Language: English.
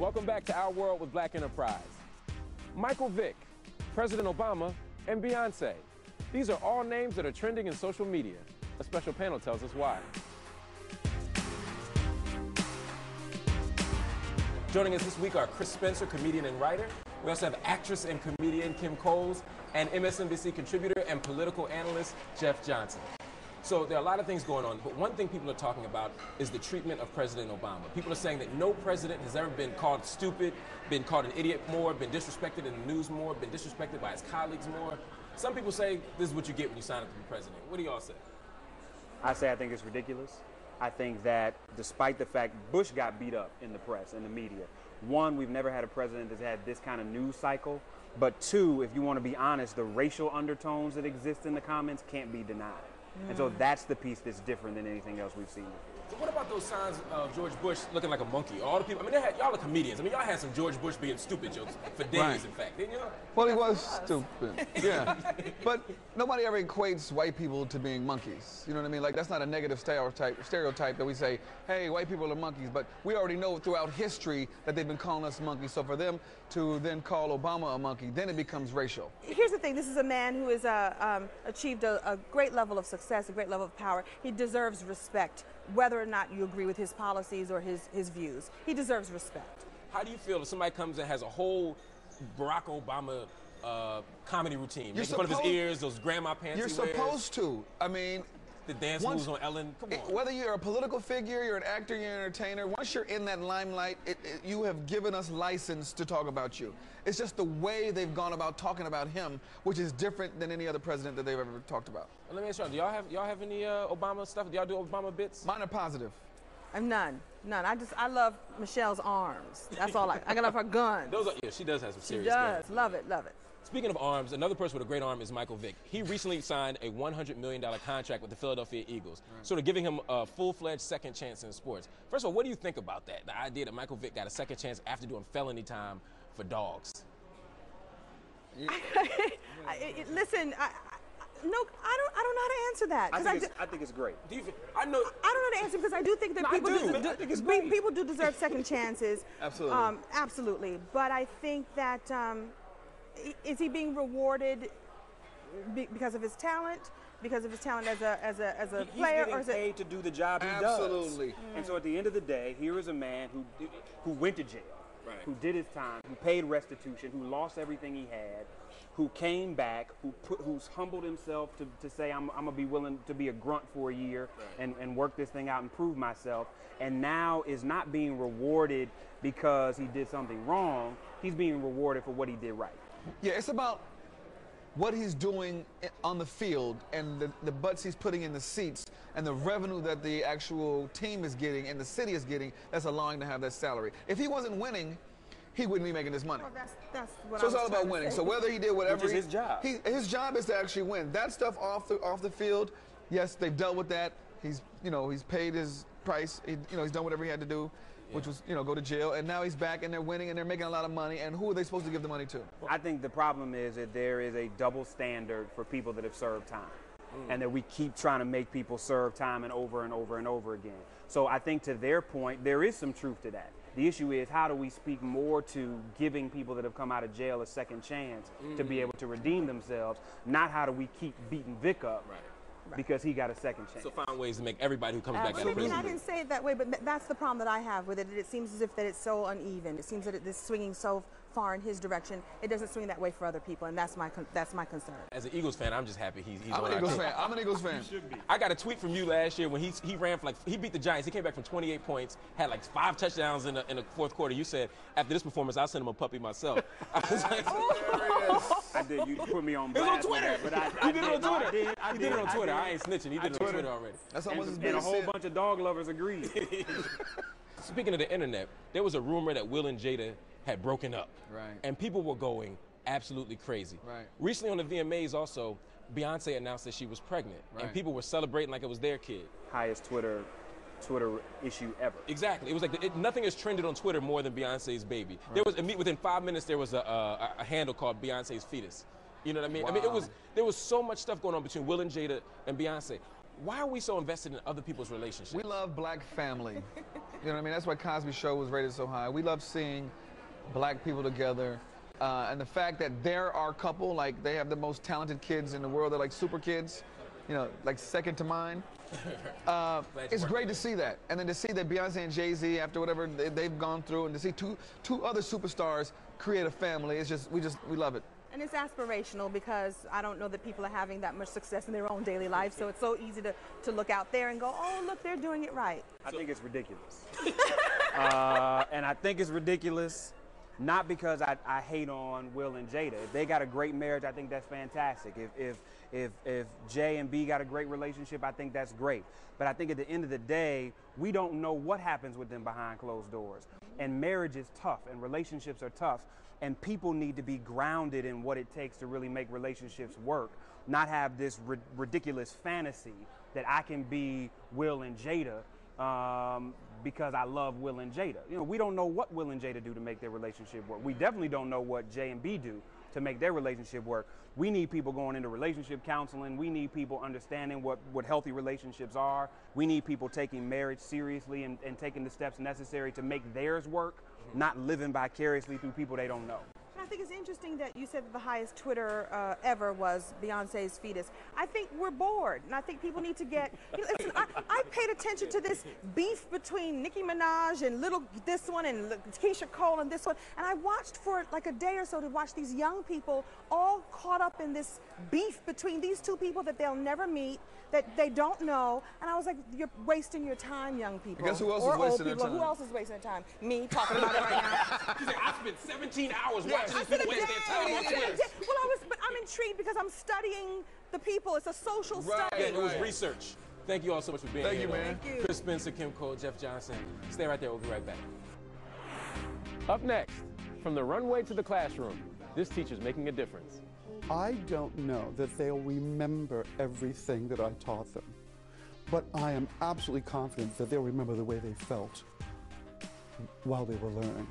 Welcome back to Our World with Black Enterprise. Michael Vick, President Obama, and Beyonce. These are all names that are trending in social media. A special panel tells us why. Joining us this week are Chris Spencer, comedian and writer. We also have actress and comedian Kim Coles, and MSNBC contributor and political analyst Jeff Johnson. So there are a lot of things going on, but one thing people are talking about is the treatment of President Obama. People are saying that no president has ever been called stupid, been called an idiot more, been disrespected in the news more, been disrespected by his colleagues more. Some people say this is what you get when you sign up to be president. What do y'all say? I say I think it's ridiculous. I think that despite the fact Bush got beat up in the press, in the media, one, we've never had a president that's had this kind of news cycle, but two, if you want to be honest, the racial undertones that exist in the comments can't be denied. And so that's the piece that's different than anything else we've seen. So what about those signs of George Bush looking like a monkey? All the people, I mean, y'all are comedians. I mean, y'all had some George Bush being stupid jokes for days, right. In fact, didn't you? Well, he was stupid, yeah. But nobody ever equates white people to being monkeys. You know what I mean? Like, that's not a negative stereotype that we say, hey, white people are monkeys. But we already know throughout history that they've been calling us monkeys. So for them to then call Obama a monkey, then it becomes racial. Here's the thing. This is a man who has achieved a great level of success, a great level of power. He deserves respect, whether or not you agree with his policies or his views. He deserves respect. How do you feel if somebody comes and has a whole Barack Obama comedy routine, making fun of his ears, those grandma pants You're he wears? Supposed to. I mean, the dance moves on Ellen. Come on. Whether you're a political figure, you're an actor, you're an entertainer, once you're in that limelight, you have given us license to talk about you. It's just the way they've gone about talking about him, which is different than any other president that they've ever talked about. Well, let me ask y'all, do y'all have any Obama stuff? Do y'all do Obama bits? Mine are positive. I'm none. I love Michelle's arms. That's all I love her guns. Yeah, she does have some serious guns. Guns. Love it, love it. Speaking of arms, another person with a great arm is Michael Vick. He recently signed a $100 million contract with the Philadelphia Eagles, sort of giving him a full-fledged second chance in sports. First of all, what do you think about that? The idea that Michael Vick got a second chance after doing felony time for dogs. Listen, no, I don't know how to answer that. I think it's great. I don't know how to answer because I do think that people do deserve second chances. Absolutely. Absolutely. But I think that is he being rewarded because of his talent? Because of his talent as a player, or is it paid to do the job he does? Absolutely. And so at the end of the day, here is a man who went to jail, right, who did his time, who paid restitution, who lost everything he had, who came back, who's humbled himself to say, I'm going to be willing to be a grunt for a year, right, and work this thing out and prove myself, and now is not being rewarded because he did something wrong. He's being rewarded for what he did right. Yeah, it's about what he's doing on the field and the butts he's putting in the seats and the revenue that the actual team is getting and the city is getting that's allowing to have that salary. If he wasn't winning, he wouldn't be making this money. Well, that's what so it's all about winning. So whether he did whatever, which is his job. His job is to actually win. That stuff off the field, yes, they've dealt with that. He's paid his price. He's done whatever he had to do, which was go to jail. And now he's back and they're winning and they're making a lot of money. And who are they supposed to give the money to? I think the problem is that there is a double standard for people that have served time. And that we keep trying to make people serve time and over and over and over again. So I think to their point, there is some truth to that. The issue is, how do we speak more to giving people that have come out of jail a second chance to be able to redeem themselves, not how do we keep beating Vick up because he got a second chance. So find ways to make everybody who comes back out of prison. I didn't say it that way, but that's the problem that I have with it. It seems as if that it's so uneven. It seems that it's swinging so far in his direction. It doesn't swing that way for other people, and that's my concern. As an Eagles fan, I'm just happy he's I'm on an our Eagles team. fan. I'm an Eagles fan. I got a tweet from you last year when he ran for he beat the Giants. He came back from 28 points, had 5 touchdowns in the fourth quarter. You said, after this performance, I'll send him a puppy myself. I was like, I did. You put me on blast. It was on Twitter. He did it on Twitter. He did it on Twitter. I ain't snitching. He did it on Twitter already. That's almost as big and a as whole bunch of dog lovers agreed. Speaking of the internet, there was a rumor that Will and Jada had broken up. Right. And people were going absolutely crazy. Right. Recently on the VMAs also, Beyonce announced that she was pregnant. Right. And people were celebrating like it was their kid. Highest Twitter issue ever. Exactly. It was like nothing has trended on Twitter more than Beyonce's baby. Right. Within 5 minutes there was a handle called Beyonce's fetus. You know what I mean? Wow. I mean, there was so much stuff going on between Will and Jada and Beyonce. why are we so invested in other people's relationships? We love black family. You know what I mean? That's why Cosby Show was rated so high. We love seeing black people together. And the fact that they're our couple, like they have the most talented kids in the world, they're like super kids, you know, like second to mine. It's great to see that. And then to see that Beyonce and Jay-Z, after whatever they've gone through, and to see two other superstars create a family, it's just, we love it. And it's aspirational because I don't know that people are having that much success in their own daily life, so it's so easy to look out there and go, oh, look, they're doing it right. I think it's ridiculous. And I think it's ridiculous not because I hate on Will and Jada. If they got a great marriage, I think that's fantastic. If Jay and B got a great relationship, I think that's great. But I think at the end of the day, we don't know what happens with them behind closed doors. And marriage is tough, and relationships are tough. And people need to be grounded in what it takes to really make relationships work, not have this ridiculous fantasy that I can be Will and Jada because I love Will and Jada. You know, we don't know what Will and Jada do to make their relationship work. We definitely don't know what Jay and B do to make their relationship work. We need people going into relationship counseling. We need people understanding what healthy relationships are. We need people taking marriage seriously and taking the steps necessary to make theirs work, not living vicariously through people they don't know. I think it's interesting that you said that the highest Twitter ever was Beyonce's fetus. I think we're bored, and I think people need to get. You know, listen, I paid attention to this beef between Nicki Minaj and this one and Keisha Cole and this one, and I watched for like a day or so to watch these young people all caught up in this beef between these two people that they'll never meet, that they don't know, and I was like, you're wasting your time, young people. I guess who else or is wasting old their people. time? Who else is wasting their time? Me talking about it right now. She said, I spent 17 hours watching these people waste their time on Twitter. Well, but I'm intrigued because I'm studying the people. It's a social study. Yeah, it was research. Thank you all so much for being here. Thank you, man. Thank you. Chris Spencer, Kim Cole, Jeff Johnson. Stay right there. We'll be right back. Up next, from the runway to the classroom, this teacher's making a difference. I don't know that they'll remember everything that I taught them, but I am absolutely confident that they'll remember the way they felt while they were learning.